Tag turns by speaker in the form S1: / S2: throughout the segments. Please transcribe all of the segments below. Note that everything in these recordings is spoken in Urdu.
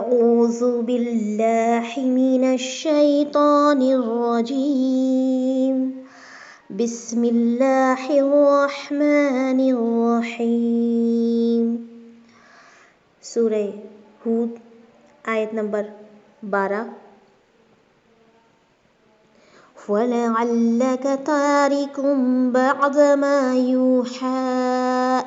S1: أعوذ بالله من الشيطان الرجيم بسم اللہ الرحمن الرحیم۔ سورہ ہود آیت نمبر 12۔ وَلَعَلَّكَ تَارِكٌ بَعْضَ مَا يُوحَىٰ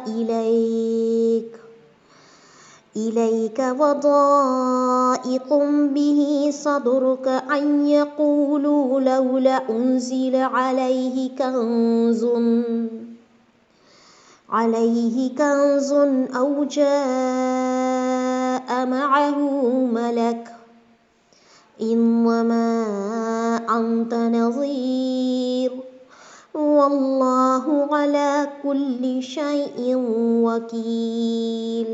S1: إِلَيْكَ وَضَائِقٌ بِهِ صَدْرُكَ أَن يَقُولُوا لَوْلَا أُنزِلَ عَلَيْهِ كَنزٌ أَوْ جَاءَ مَعَهُ مَلَكٌ إِنَّمَا أَنتَ نَذِيرٌ وَاللَّهُ عَلَى كُلِّ شَيْءٍ وَكِيلٌ۔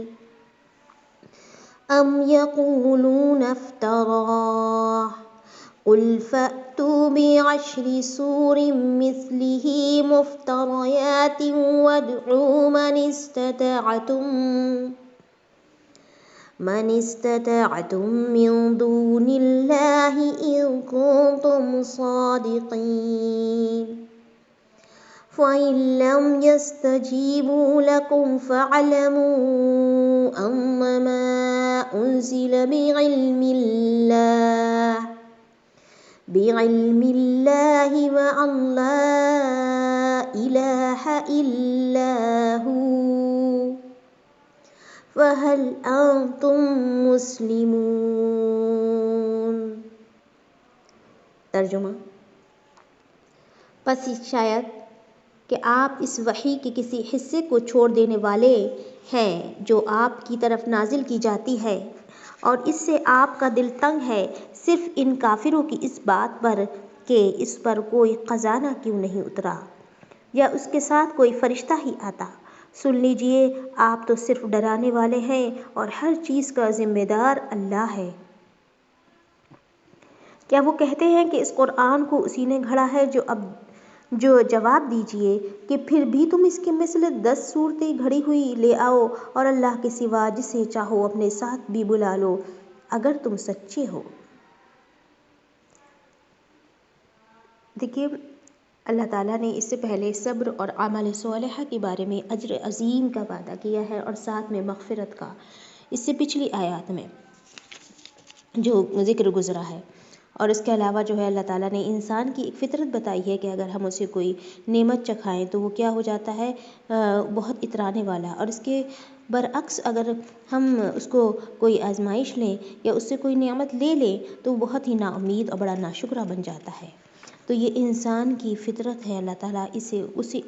S1: أَمْ يَقُولُونَ افْتَرَاهُ قُلْ فَأْتُوا بِعَشْرِ سُوَرٍ مِثْلِهِ مُفْتَرَيَاتٍ وَادْعُوا مَنِ اسْتَطَعْتُم مِّن دُونِ اللَّهِ إِن كُنتُمْ صَادِقِينَ فَإِن لَّمْ يَسْتَجِيبُوا لَكُمْ فَاعْلَمُوا أَنَّمَا أُنزِلَ بِعِلْمِ اللَّهِ وَأَن لَّا إِلَٰهَ إِلَّا هُوَ فَهَلْ أَنتُم مُّسْلِمُونَ۔ ترجمہ: پس شاید کہ آپ اس وحی کے کسی حصے کو چھوڑ دینے والے ہیں جو آپ کی طرف نازل کی جاتی ہے، اور اس سے آپ کا دل تنگ ہے صرف ان کافروں کی اس بات پر کہ اس پر کوئی خزانہ کیوں نہیں اترا یا اس کے ساتھ کوئی فرشتہ ہی آتا۔ سن لیجئے، آپ تو صرف ڈرانے والے ہیں اور ہر چیز کا ذمہ دار اللہ ہے۔ کیا وہ کہتے ہیں کہ اس قرآن کو اسی نے گھڑا ہے؟ جو جواب دیجئے کہ پھر بھی تم اس کے مثل 10 صورتیں گھڑی ہوئی لے آؤ اور اللہ کے سوا جسے چاہو اپنے ساتھ بھی بلا لو اگر تم سچے ہو۔ دیکھیے، اللہ تعالیٰ نے اس سے پہلے صبر اور اعمال صالحہ کے بارے میں اجر عظیم کا وعدہ کیا ہے اور ساتھ میں مغفرت کا، اس سے پچھلی آیات میں جو ذکر گزرا ہے۔ اور اس کے علاوہ جو ہے اللہ تعالیٰ نے انسان کی ایک فطرت بتائی ہے کہ اگر ہم اسے کوئی نعمت چکھائیں تو وہ کیا ہو جاتا ہے، بہت اترانے والا، اور اس کے برعکس اگر ہم اس کو کوئی آزمائش لیں یا اس سے کوئی نعمت لے لیں تو وہ بہت ہی نا امید اور بڑا ناشکرا بن جاتا ہے۔ تو یہ انسان کی فطرت ہے، اللہ تعالیٰ اس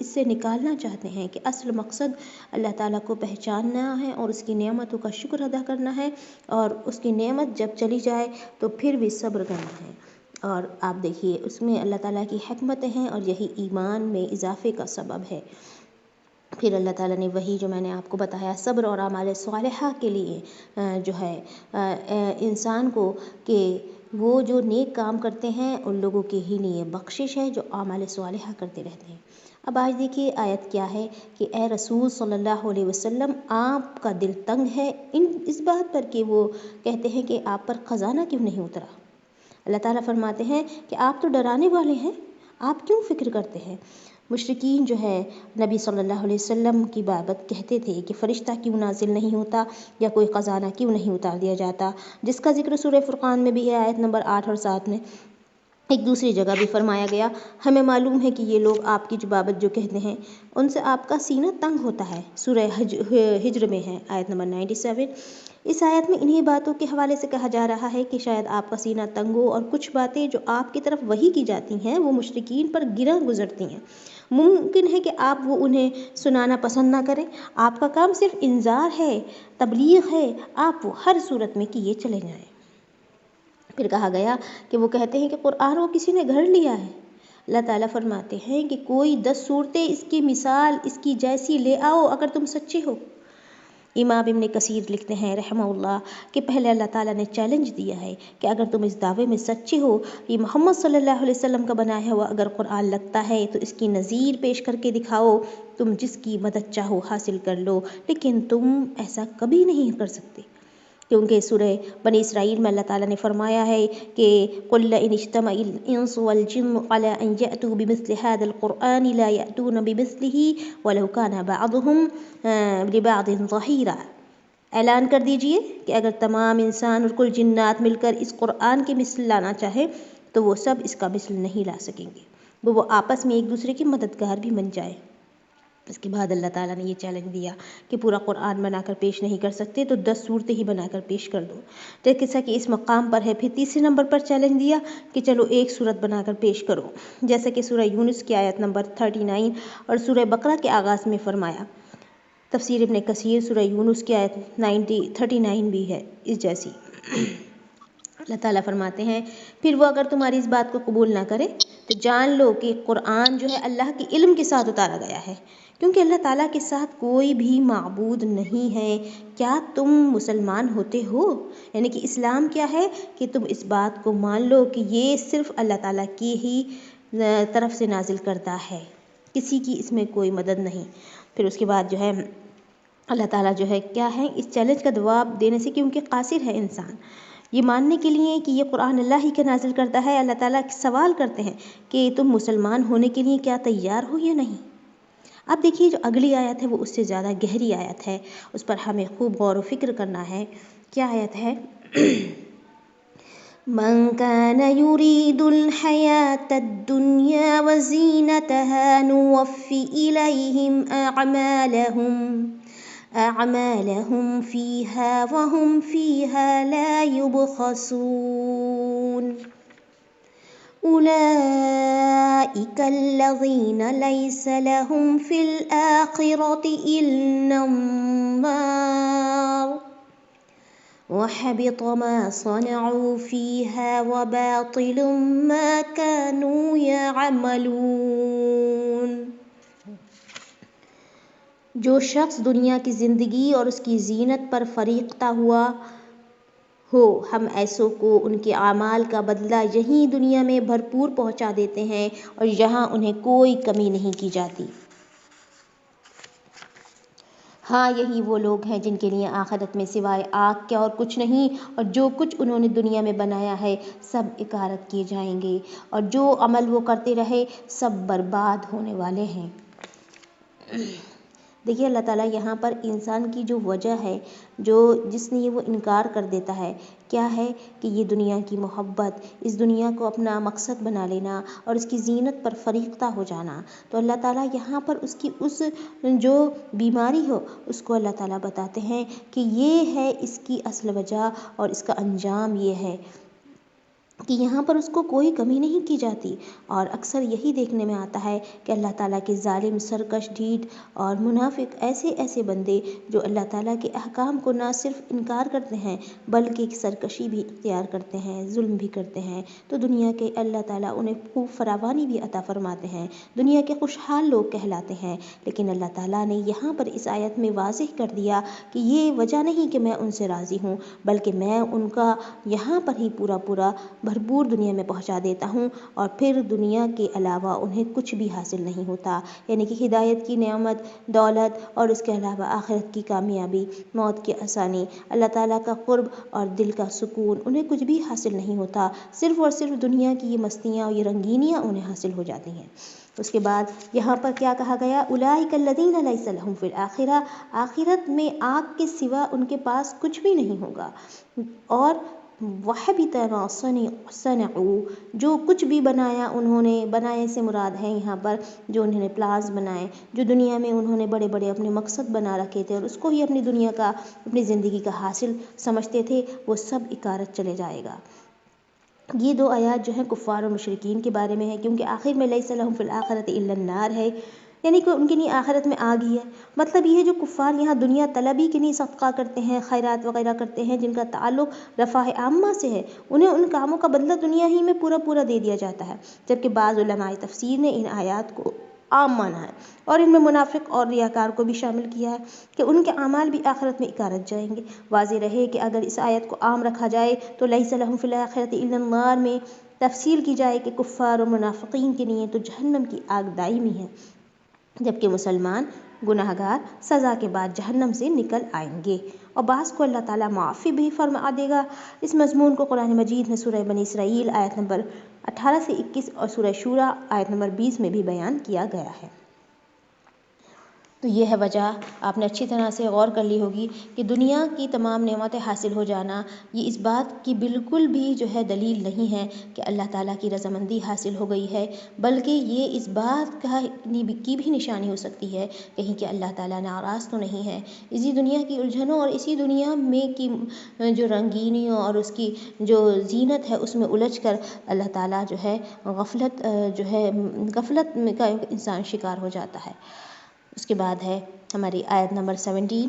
S1: سے نکالنا چاہتے ہیں کہ اصل مقصد اللہ تعالیٰ کو پہچاننا ہے اور اس کی نعمتوں کا شکر ادا کرنا ہے، اور اس کی نعمت جب چلی جائے تو پھر بھی صبر کرنا ہے۔ اور آپ دیکھیے اس میں اللہ تعالیٰ کی حکمتیں ہیں اور یہی ایمان میں اضافے کا سبب ہے۔ پھر اللہ تعالیٰ نے وہی جو میں نے آپ کو بتایا صبر اور اعمال صالحہ کے لیے جو ہے انسان کو کہ وہ جو نیک کام کرتے ہیں ان لوگوں کے ہی لیے بخشش ہے جو اعمال صالحہ کرتے رہتے ہیں۔ اب آج دیکھیے آیت کیا ہے کہ اے رسول صلی اللہ علیہ وسلم، آپ کا دل تنگ ہے اس بات پر کہ وہ کہتے ہیں کہ آپ پر خزانہ کیوں نہیں اترا۔ اللہ تعالیٰ فرماتے ہیں کہ آپ تو ڈرانے والے ہیں، آپ کیوں فکر کرتے ہیں؟ مشرکین جو ہے نبی صلی اللہ علیہ وسلم کی بابت کہتے تھے کہ فرشتہ کیوں نازل نہیں ہوتا یا کوئی خزانہ کیوں نہیں اتار دیا جاتا، جس کا ذکر سورہ فرقان میں بھی ہے، آیت نمبر 8 اور 7 میں۔ ایک دوسری جگہ بھی فرمایا گیا، ہمیں معلوم ہے کہ یہ لوگ آپ کی بابت جو کہتے ہیں ان سے آپ کا سینہ تنگ ہوتا ہے، سورہ ہجر میں ہے، آیت نمبر 97۔ اس آیت میں انہی باتوں کے حوالے سے کہا جا رہا ہے کہ شاید آپ کا سینہ تنگ ہو اور کچھ باتیں جو آپ کی طرف وحی کی جاتی ہیں وہ مشرکین پر گراں گزرتی ہیں، ممکن ہے کہ آپ وہ انہیں سنانا پسند نہ کریں۔ آپ کا کام صرف انذار ہے، تبلیغ ہے، آپ وہ ہر صورت میں کیے چلے جائیں۔ پھر کہا گیا کہ وہ کہتے ہیں کہ قرآن کو کسی نے گھڑ لیا ہے۔ اللہ تعالیٰ فرماتے ہیں کہ کوئی 10 صورتیں اس کی مثال اس کی جیسی لے آؤ اگر تم سچے ہو۔ امام ابن کثیر لکھتے ہیں رحمہ اللہ کہ پہلے اللہ تعالیٰ نے چیلنج دیا ہے کہ اگر تم اس دعوے میں سچے ہو، یہ محمد صلی اللہ علیہ وسلم کا بنایا ہوا اگر قرآن لگتا ہے تو اس کی نظیر پیش کر کے دکھاؤ، تم جس کی مدد چاہو حاصل کر لو، لیکن تم ایسا کبھی نہیں کر سکتے۔ کیونکہ سورہ بنی اسرائیل میں اللہ تعالیٰ نے فرمایا ہے کہ قُلْ إِنِ اجْتَمَعَ الْإِنسُ وَالْجِنُّ عَلَىٰ أَن يَأْتُوا بِمِثْلِ هَٰذَا الْقُرْآنِ لَا يَأْتُونَ بِمِثْلِهِ وَلَوْ كَانَ بَعْضُهُمْ لِبَعْضٍ ظَهِيرًا۔ اعلان کر دیجئے کہ اگر تمام انسان اور کل جنات مل کر اس قرآن کے مثل لانا چاہے تو وہ سب اس کا مثل نہیں لا سکیں گے، وہ آپس میں ایک دوسرے کے مددگار بھی بن جائے۔ اس کے بعد اللہ تعالیٰ نے یہ چیلنج دیا کہ پورا قرآن بنا کر پیش نہیں کر سکتے تو 10 صورتیں ہی بنا کر پیش کر دو، جیسا کہ اس مقام پر ہے۔ پھر تیسرے نمبر پر چیلنج دیا کہ چلو ایک صورت بنا کر پیش کرو، جیسا کہ سورہ یونس کی آیت نمبر 39 اور سورہ بقرہ کے آغاز میں فرمایا۔ تفسیر ابن کثیر سورہ یونس کی آیت 39 بھی ہے اس جیسی۔ اللہ تعالیٰ فرماتے ہیں پھر وہ اگر تمہاری اس بات کو قبول نہ کرے تو جان لو کہ قرآن جو ہے اللہ کے علم کے ساتھ اتارا گیا ہے، کیونکہ اللہ تعالیٰ کے ساتھ کوئی بھی معبود نہیں ہے۔ کیا تم مسلمان ہوتے ہو؟ یعنی کہ اسلام کیا ہے کہ تم اس بات کو مان لو کہ یہ صرف اللہ تعالیٰ کی ہی طرف سے نازل کردہ ہے، کسی کی اس میں کوئی مدد نہیں۔ پھر اس کے بعد جو ہے اللہ تعالیٰ جو ہے کیا ہے اس چیلنج کا جواب دینے سے، کیونکہ قاصر ہے انسان یہ ماننے کے لیے کہ یہ قرآن اللہ ہی کا نازل کرتا ہے، اللہ تعالیٰ سوال کرتے ہیں کہ تم مسلمان ہونے کے لیے کیا تیار ہو یا نہیں؟ اب دیکھیے جو اگلی آیت ہے وہ اس سے زیادہ گہری آیت ہے، اس پر ہمیں خوب غور و فکر کرنا ہے۔ کیا آیت ہے؟ من كان يريد الحياة الدنيا وزينتها نوفي إليهم أعمالهم فيها وهم فيها لا يبخسون أولئك الذين ليس لهم في الآخرة إلا النار وحبط ما صنعوا فيها وباطل ما كانوا يعملون۔ جو شخص دنیا کی زندگی اور اس کی زینت پر فریختہ ہوا ہو، ہم ایسوں کو ان کے اعمال کا بدلہ یہیں دنیا میں بھرپور پہنچا دیتے ہیں اور یہاں انہیں کوئی کمی نہیں کی جاتی۔ ہاں یہی وہ لوگ ہیں جن کے لیے آخرت میں سوائے آگ کے اور کچھ نہیں، اور جو کچھ انہوں نے دنیا میں بنایا ہے سب اکارت کیے جائیں گے، اور جو عمل وہ کرتے رہے سب برباد ہونے والے ہیں۔ دیکھیے اللہ تعالیٰ یہاں پر انسان کی جو وجہ ہے، جس نے وہ انکار کر دیتا ہے، کیا ہے کہ یہ دنیا کی محبت، اس دنیا کو اپنا مقصد بنا لینا اور اس کی زینت پر فریختہ ہو جانا۔ تو اللہ تعالیٰ یہاں پر اس کی جو بیماری ہو اس کو اللہ تعالیٰ بتاتے ہیں کہ یہ ہے اس کی اصل وجہ، اور اس کا انجام یہ ہے کہ یہاں پر اس کو کوئی کمی نہیں کی جاتی۔ اور اکثر یہی دیکھنے میں آتا ہے کہ اللہ تعالیٰ کے ظالم، سرکش، ڈھیٹ اور منافق ایسے بندے جو اللہ تعالیٰ کے احکام کو نہ صرف انکار کرتے ہیں بلکہ سرکشی بھی اختیار کرتے ہیں، ظلم بھی کرتے ہیں، تو دنیا کے اللہ تعالیٰ انہیں خوب فراوانی بھی عطا فرماتے ہیں، دنیا کے خوشحال لوگ کہلاتے ہیں۔ لیکن اللہ تعالیٰ نے یہاں پر اس آیت میں واضح کر دیا کہ یہ وجہ نہیں کہ میں ان سے راضی ہوں، بلکہ میں ان کا یہاں پر ہی پورا بھرپور دنیا میں پہنچا دیتا ہوں، اور پھر دنیا کے علاوہ انہیں کچھ بھی حاصل نہیں ہوتا، یعنی کہ ہدایت کی نعمت، دولت اور اس کے علاوہ آخرت کی کامیابی، موت کی آسانی، اللہ تعالیٰ کا قرب اور دل کا سکون انہیں کچھ بھی حاصل نہیں ہوتا، صرف اور صرف دنیا کی یہ مستیاں اور یہ رنگینیاں انہیں حاصل ہو جاتی ہیں۔ اس کے بعد یہاں پر کیا کہا گیا؟ اولئک الذین لیس لہم فی الآخرہ، آخرت میں آگ کے سوا ان کے پاس کچھ بھی نہیں ہوگا، اور وَحَبِطَ مَا صَنَعُوا، جو کچھ بھی بنایا انہوں نے، بنائے سے مراد ہے یہاں پر جو انہوں نے پلانز بنائے، جو دنیا میں انہوں نے بڑے بڑے اپنے مقصد بنا رکھے تھے اور اس کو ہی اپنی دنیا کا، اپنی زندگی کا حاصل سمجھتے تھے، وہ سب اکارت چلے جائے گا۔ یہ دو آیات جو ہیں کفار اور مشرکین کے بارے میں ہے، کیونکہ آخر میں لیس لہم فی الآخرۃ الا النار ہے، یعنی کہ ان کے لیے آخرت میں آگ ہی ہے۔ مطلب یہ ہے جو کفار یہاں دنیا طلبی کے لیے صدقہ کرتے ہیں، خیرات وغیرہ کرتے ہیں جن کا تعلق رفاہ عامہ سے ہے، انہیں ان کاموں کا بدلہ دنیا ہی میں پورا دے دیا جاتا ہے، جبکہ بعض علماء تفسیر نے ان آیات کو عام مانا ہے اور ان میں منافق اور ریاکار کو بھی شامل کیا ہے کہ ان کے اعمال بھی آخرت میں اکارت جائیں گے۔ واضح رہے کہ اگر اس آیت کو عام رکھا جائے تو لیس لہم فی الآخرۃ الا النار میں تفصیل کی جائے کہ کفار اور منافقین کے لیے تو جہنم کی آگ دائمی ہے، جبکہ مسلمان گناہگار سزا کے بعد جہنم سے نکل آئیں گے اور بعض کو اللہ تعالیٰ معافی بھی فرما دے گا۔ اس مضمون کو قرآن مجید میں سورہ بنی اسرائیل آیت نمبر 18 سے 21 اور سورہ شورى آیت نمبر 20 میں بھی بیان کیا گیا ہے۔ تو یہ ہے وجہ، آپ نے اچھی طرح سے غور کر لی ہوگی کہ دنیا کی تمام نعمتیں حاصل ہو جانا یہ اس بات کی بالکل بھی جو ہے دلیل نہیں ہے کہ اللہ تعالیٰ کی رضامندی حاصل ہو گئی ہے، بلکہ یہ اس بات کی بھی نشانی ہو سکتی ہے کہیں کہ اللہ تعالیٰ ناراض تو نہیں ہے۔ اسی دنیا کی الجھنوں اور اسی دنیا میں کی جو رنگینیوں اور اس کی جو زینت ہے اس میں الجھ کر اللہ تعالیٰ جو ہے غفلت کا انسان شکار ہو جاتا ہے۔ اس کے بعد ہے ہماری آیت نمبر 17۔